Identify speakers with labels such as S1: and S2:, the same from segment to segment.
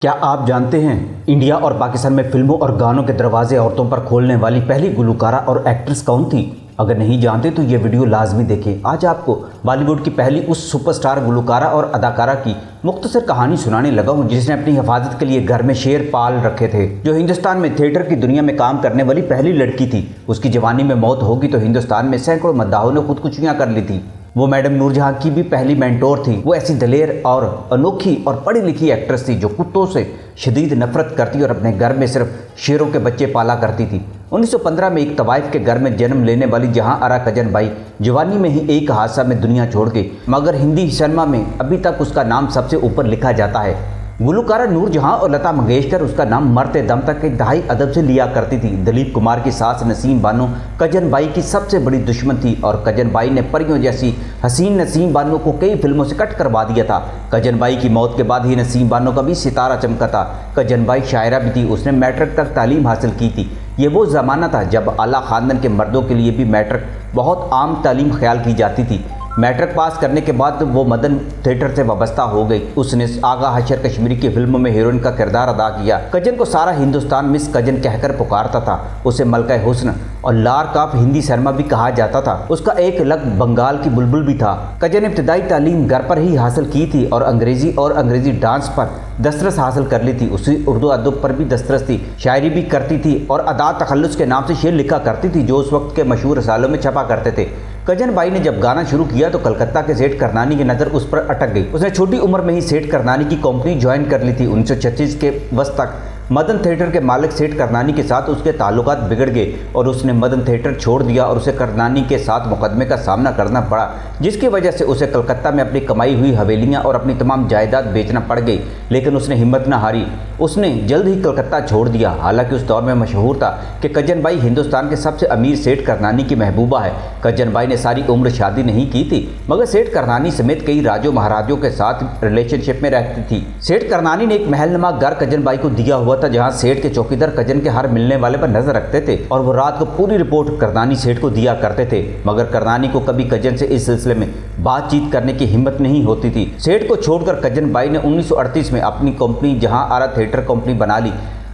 S1: क्या आप जानते हैं इंडिया और पाकिस्तान में फिल्मों और गानों के दरवाजे औरतों पर खोलने वाली पहली गुलकारा और एक्ट्रेस कौन थी? अगर नहीं जानते तो ये वीडियो लाजमी देखें। आज आपको बॉलीवुड की पहली उस सुपरस्टार गुलकारा और अदाकारा की मुख्तसर कहानी सुनाने लगा हूँ जिसने अपनी हिफाजत के लिए घर में शेर पाल रखे थे, जो हिंदुस्तान में थिएटर की दुनिया में काम करने वाली पहली लड़की थी। उसकी जवानी में मौत होगी तो हिंदुस्तान में सैकड़ों मद्दाहों ने खुदकुशियाँ कर ली थी। वो मैडम नूरजहां की भी पहली मेंटोर थी। वो ऐसी दलेर और अनोखी और पढ़ी लिखी एक्ट्रेस थी जो कुत्तों से शदीद नफरत करती और अपने घर में सिर्फ शेरों के बच्चे पाला करती थी। 1915 में एक तवाइफ के घर में जन्म लेने वाली जहां आरा कजन बाई जवानी में ही एक हादसा में दुनिया छोड़ गई, मगर हिंदी सिनेमा में अभी तक उसका नाम सबसे ऊपर लिखा जाता है। गुलकारा नूरजहां और लता मंगेशकर उसका नाम मरते दम तक एक दहाई अदब से लिया करती थी। दिलीप कुमार की सास नसीम बानो कजन बाई की सबसे बड़ी दुश्मन थी और कजन बाई ने परियों जैसी हसीन नसीम बानो को कई फिल्मों से कट करवा दिया था। कजन बाई की मौत के बाद ही नसीम बानो का भी सितारा चमका था। कजन बाई शायरा भी थी। उसने मैट्रिक तक तालीम हासिल की थी। ये वो ज़माना था जब आला ख़ानदान के मर्दों के लिए भी मैट्रिक बहुत आम तालीम ख्याल की जाती थी। मैट्रिक पास करने के बाद वो मदन थिएटर से वाबस्ता हो गई। उसने आगा हशर कश्मीरी की फिल्मों में हीरोइन का किरदार अदा किया। कजन को सारा हिंदुस्तान मिस कजन कहकर पुकारता था। उसे मलका हुस्न और लार काफ हिंदी शर्मा भी कहा जाता था। उसका एक लग बंगाल की बुलबुल भी था। कजन ने इब्तदाई तालीम घर पर ही हासिल की थी और अंग्रेजी डांस पर दस्तरस हासिल कर ली थी। उसी उर्दू अदब पर भी दस्तरस थी। शायरी भी करती थी और अदा तखल्लुस के नाम से शेर लिखा करती थी जो उस वक्त के मशहूर रसालों में छपा करते थे। कजन बाई ने जब गाना शुरू किया तो कलकत्ता के सेठ करनानी की नज़र उस पर अटक गई। उसने छोटी उम्र में ही सेठ करनानी की कंपनी ज्वाइन कर ली थी। 1936 के वक्त तक मदन थिएटर के मालिक सेठ करनानी के साथ उसके ताल्लुकात बिगड़ गए और उसने मदन थिएटर छोड़ दिया और उसे करनानी के साथ मुकदमे का सामना करना पड़ा, जिसकी वजह से उसे कलकत्ता में अपनी कमाई हुई हवेलियां और अपनी तमाम जायदाद बेचना पड़ गई। लेकिन उसने हिम्मत न हारी। उसने जल्द ही कलकत्ता छोड़ दिया। हालांकि उस दौर में मशहूर था कि कजन बाई हिंदुस्तान के सबसे अमीर सेठ करनानी की महबूबा है। कजन बाई ने सारी उम्र शादी नहीं की थी, मगर सेठ करनानी समेत कई राजों महाराजों के साथ रिलेशनशिप में रहती थी। सेठ करनानी ने एक महलनुमा घर कजन बाई को दिया हुआ था जहां सेठ के चौकीदार कजन के हर मिलने वाले पर नजर रखते थे और वो रात को पूरी रिपोर्ट करनानी सेठ को दिया करते थे। मगर करनानी को कभी कजन से इस सिलसिले में बातचीत करने की हिम्मत नहीं होती थी। सेठ को छोड़कर कजन बाई ने 1938 में अपनी कंपनी जहां आरा थिएटर कंपनी बना ली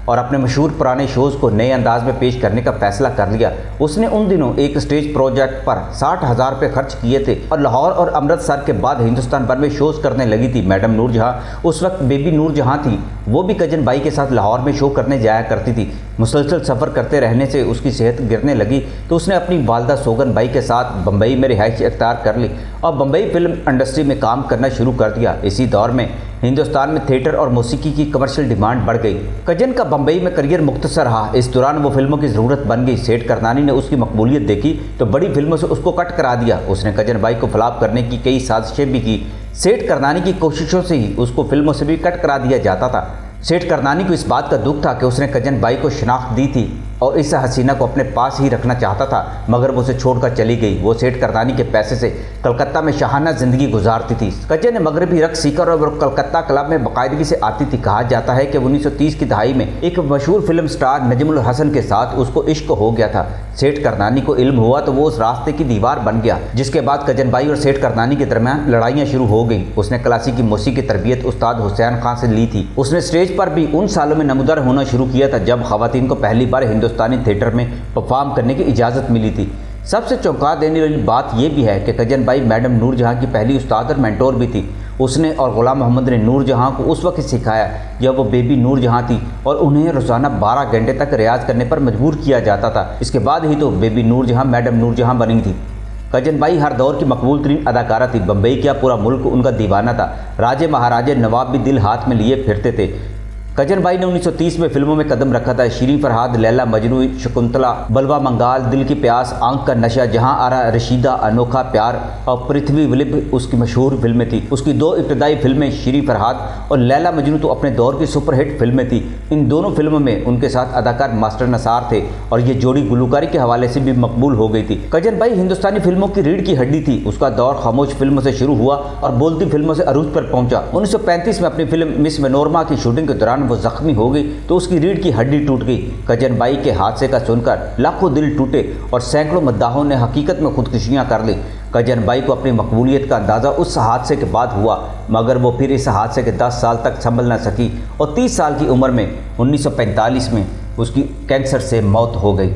S1: और अपने मशहूर पुराने शोज़ को नए अंदाज में पेश करने का फैसला कर लिया। उसने उन दिनों एक स्टेज प्रोजेक्ट पर 60,000 रुपये खर्च किए थे और लाहौर और अमृतसर के बाद हिंदुस्तान भर में शोज़ करने लगी थी। मैडम नूरजहां उस वक्त बेबी नूरजहां थी। वो भी कजन बाई के साथ लाहौर में शो करने जाया करती थी। मुसलसल सफ़र करते रहने से उसकी सेहत गिरने लगी तो उसने अपनी वालदा सोगन बाई के साथ बम्बई में रिहाइश अख्तियार कर ली और बम्बई फिल्म इंडस्ट्री में काम करना शुरू कर दिया। इसी दौर में हिंदुस्तान में थिएटर और मौसीकी की कमर्शियल डिमांड बढ़ गई। कजन का बम्बई में करियर मुख्तसर रहा। इस दौरान वो फिल्मों की ज़रूरत बन गई। सेठ करनानी ने उसकी मकबूलियत देखी तो बड़ी फिल्मों से उसको कट करा दिया। उसने कजन बाई को फ्लॉप करने की कई साजिशें भी की। सेठ करनानी की कोशिशों से ही उसको फिल्मों से भी कट करा दिया जाता था। सेठ करनानी को इस बात का दुख था कि उसने कजन बाई को शनाख्त दी थी और इस हसीना को अपने पास ही रखना चाहता था, मगर वो उसे छोड़कर चली गई। वो सेठ करनानी के पैसे से कलकत्ता में शाहाना जिंदगी गुजारती थी। कजन ने मगरबी रक्स सीखा और वो कलकत्ता क्लब में बाकायदगी से आती थी। कहा जाता है कि 1930 की दहाई में एक मशहूर फिल्म स्टार नजमुल हसन के साथ उसको इश्क हो गया था। सेठ करनानी को इल्म हुआ तो वो उस रास्ते की दीवार बन गया, जिसके बाद कजन बाई और सेठ करनानी के दरमियान लड़ाइयाँ शुरू हो गई। उसने क्लासिकी मौसीकी की तरबियत उस्ताद हुसैन खान से ली थी। उसने स्टेज पर भी उन सालों में नमूदार होना शुरू किया था जब खवातीन को पहली बार हिंदुस्तानी थिएटर में परफॉर्म करने की इजाज़त मिली थी। सबसे चौंका देने वाली बात यह भी है कि कजन बाई मैडम नूरजहां की पहली उस्ताद और मेंटोर भी थी। उसने और गुलाम मोहम्मद ने नूरजहां को उस वक्त सिखाया जब वो बेबी नूरजहां थी और उन्हें रोज़ाना 12 घंटे तक रियाज करने पर मजबूर किया जाता था। इसके बाद ही तो बेबी नूरजहां मैडम नूरजहां बनी थी। कजन बाई हर दौर की मकबूल तरीन अदाकारा थी। बम्बई का पूरा मुल्क उनका दीवाना था। राजे महाराजे नवाब भी दिल हाथ में लिए फिरते थे। कजन बाई ने 1930 में फिल्मों में कदम रखा था। शीरीं फरहाद, लैला मजनू, शकुंतला, बलवा मंगाल, दिल की प्यास, आंख का नशा, जहां आरा, रशीदा, अनोखा प्यार और पृथ्वी विलिप उसकी मशहूर फिल्में थी। उसकी दो इब्तदाई फिल्में शीरीं फरहाद और लैला मजनू तो अपने दौर की सुपरहिट फिल्में थी। इन दोनों फिल्मों में उनके साथ अदाकार मास्टर नसार थे और ये जोड़ी गुलकारी के हवाले से भी मकबूल हो गई थी। कजन बाई हिंदुस्तानी फिल्मों की रीढ़ की हड्डी थी। उसका दौर खामोश फिल्मों से शुरू हुआ और बोलती फिल्मों से अरूज पर पहुंचा। 1935 में अपनी फिल्म मिस मनोरमा की शूटिंग के दौरान वो जख्मी हो गई तो उसकी रीढ़ की हड्डी टूट गई। कजन बाई के हादसे का सुनकर लाखों दिल टूटे और सैकड़ों मद्दाहों ने हकीकत में खुदकुशियाँ कर ली। कजन बाई को अपनी मकबूलियत का अंदाज़ा उस हादसे के बाद हुआ, मगर वो फिर इस हादसे के 10 साल तक संभल न सकी और 30 साल की उम्र में 1945 में उसकी कैंसर से मौत हो गई।